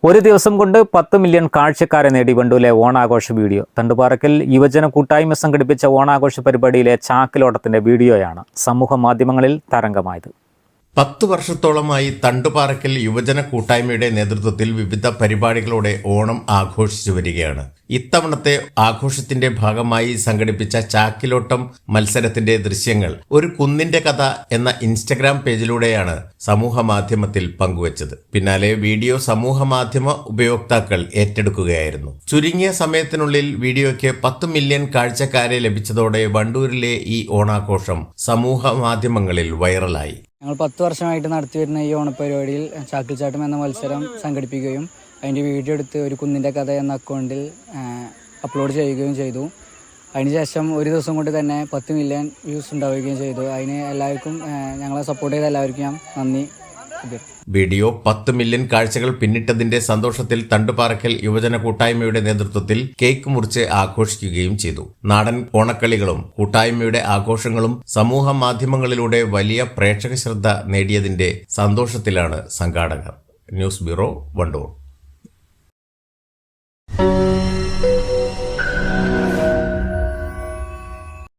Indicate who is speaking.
Speaker 1: ഒരു ദിവസം കൊണ്ട് 10 മില്യൺ കാഴ്ചക്കാരെ നേടി വണ്ടൂരിലെ ഓണാഘോഷ വീഡിയോ. തണ്ടുപാറയ്ക്കൽ യുവജന കൂട്ടായ്മ സംഘടിപ്പിച്ച ഓണാഘോഷ പരിപാടിയിലെ ചാക്കിലോട്ടത്തിന്റെ വീഡിയോയാണ് സമൂഹ മാധ്യമങ്ങളിൽ തരംഗമായത്.
Speaker 2: 10 വർഷത്തോളമായി തണ്ടുപാറയ്ക്കൽ യുവജന കൂട്ടായ്മയുടെ നേതൃത്വത്തിൽ വിവിധ പരിപാടികളോടെ ഓണം ആഘോഷിച്ചു വരികയാണ്. ഇത്തവണത്തെ ആഘോഷത്തിന്റെ ഭാഗമായി സംഘടിപ്പിച്ച ചാക്കിലോട്ടം മത്സരത്തിന്റെ ദൃശ്യങ്ങൾ ഒരു കുന്നിന്റെ കഥ എന്ന ഇൻസ്റ്റഗ്രാം പേജിലൂടെയാണ് സമൂഹ മാധ്യമത്തിൽ പങ്കുവച്ചത്. പിന്നാലെ വീഡിയോ സമൂഹ മാധ്യമ ഉപയോക്താക്കൾ ഏറ്റെടുക്കുകയായിരുന്നു. ചുരുങ്ങിയ സമയത്തിനുള്ളിൽ വീഡിയോയ്ക്ക് 10 മില്യൺ കാഴ്ചക്കാരെ ലഭിച്ചതോടെ വണ്ടൂരിലെ ഈ ഓണാഘോഷം സമൂഹ മാധ്യമങ്ങളിൽ വൈറലായി.
Speaker 3: ഞങ്ങൾ 10 വർഷമായിട്ട് നടത്തിവരുന്ന ഈ ഓണപ്പരിപാടിയിൽ ചാക്കിൽച്ചാട്ടം എന്ന മത്സരം സംഘടിപ്പിക്കുകയും അതിൻ്റെ വീഡിയോ എടുത്ത് ഒരു കുന്നിൻ്റെ കഥ എന്ന അക്കൗണ്ടിൽ അപ്ലോഡ് ചെയ്യുകയും ചെയ്തു. അതിനുശേഷം ഒരു ദിവസം കൊണ്ട് തന്നെ 10 മില്യൺ വ്യൂസ് ഉണ്ടാവുകയും ചെയ്തു. അതിന് എല്ലാവർക്കും ഞങ്ങളെ സപ്പോർട്ട് ചെയ്ത എല്ലാവർക്കും ഞാൻ നന്ദി.
Speaker 2: വീഡിയോ 10 മില്യൺ കാഴ്ചകൾ പിന്നിട്ടതിന്റെ സന്തോഷത്തിൽ തണ്ടുപാറയ്ക്കൽ യുവജന കൂട്ടായ്മയുടെ നേതൃത്വത്തിൽ കേക്ക് മുറിച്ച് ആഘോഷിക്കുകയും ചെയ്തു. നാടൻ ഓണക്കളികളും കൂട്ടായ്മയുടെ ആഘോഷങ്ങളും സമൂഹ മാധ്യമങ്ങളിലൂടെ വലിയ പ്രേക്ഷക ശ്രദ്ധ നേടിയതിന്റെ സന്തോഷത്തിലാണ് സംഘാടകർ. News bureau, Wandoor.